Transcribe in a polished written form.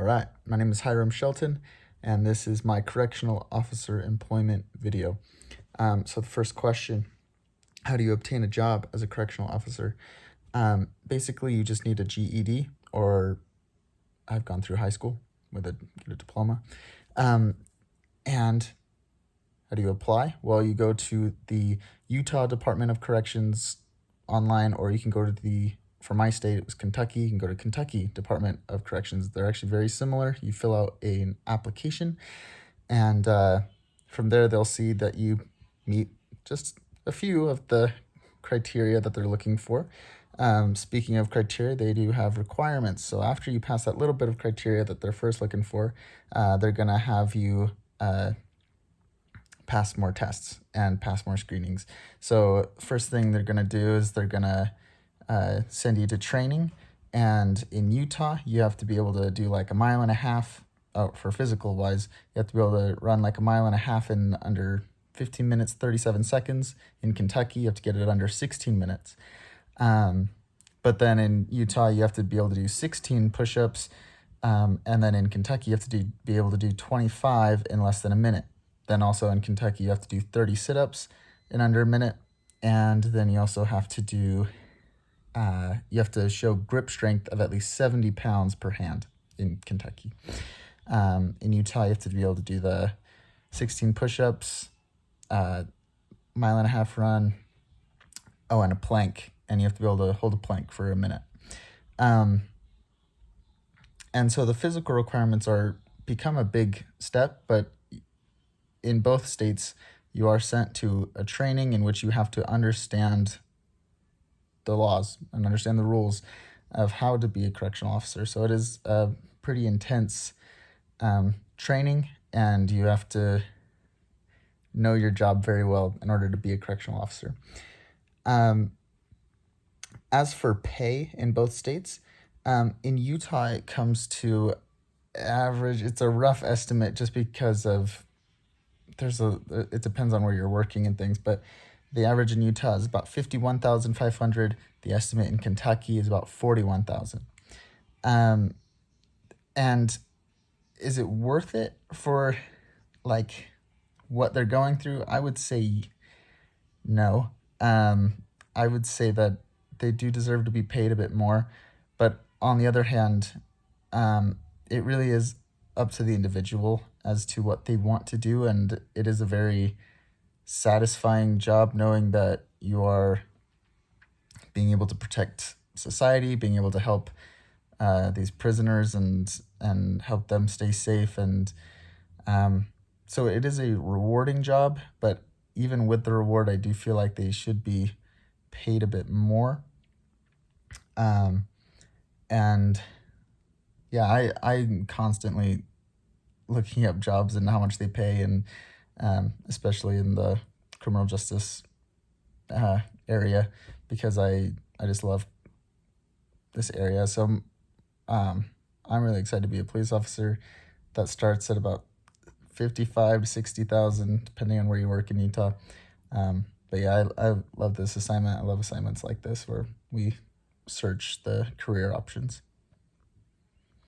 All right, my name is Hiram Shelton, and this is my correctional officer employment video. So the first question, how do you obtain a job as a correctional officer? Basically, you just need a GED, or I've gone through high school with get a diploma. And how do you apply? Well, you go to the Utah Department of Corrections online, or you can go to for my state, it was Kentucky. You can go to Kentucky Department of Corrections. They're actually very similar. You fill out an application, and from there, they'll see that you meet just a few of the criteria that they're looking for. Speaking of criteria, they do have requirements. So after you pass that little bit of criteria that they're first looking for, they're going to have you pass more tests and pass more screenings. So first thing they're going to do is they're going to send you to training. And in Utah, you have to be able to do like a mile and a half. For physical wise, you have to be able to run like a mile and a half in under 15 minutes, 37 seconds. In Kentucky, you have to get it under 16 minutes. But then in Utah, you have to be able to do 16 push-ups. And then in Kentucky, you have to be able to do 25 in less than a minute. Then also in Kentucky, you have to do 30 sit-ups in under a minute. And then you also have to do, you have to show grip strength of at least 70 pounds per hand in Kentucky. In Utah, you have to be able to do the 16 push-ups, mile and a half run, and a plank. And you have to be able to hold a plank for a minute. And so the physical requirements become a big step, but in both states, you are sent to a training in which you have to understand the laws and understand the rules of how to be a correctional officer. So it is a pretty intense training, and you have to know your job very well in order to be a correctional officer. As for pay in both states, in Utah, it comes to average. It's a rough estimate just because of it depends on where you're working and things, but the average in Utah is about $51,500. The estimate in Kentucky is about $41,000. And is it worth it for like what they're going through? I would say no. I would say that they do deserve to be paid a bit more, but on the other hand, it really is up to the individual as to what they want to do, and it is a very satisfying job knowing that you are being able to protect society, being able to help these prisoners and help them stay safe. And so it is a rewarding job, but even with the reward, I do feel like they should be paid a bit more. And yeah, I'm constantly looking up jobs and how much they pay, and especially in the criminal justice area, because I just love this area. So I'm really excited to be a police officer. That starts at about 55 to 60,000, depending on where you work in Utah. But yeah, I love this assignment. I love assignments like this where we search the career options.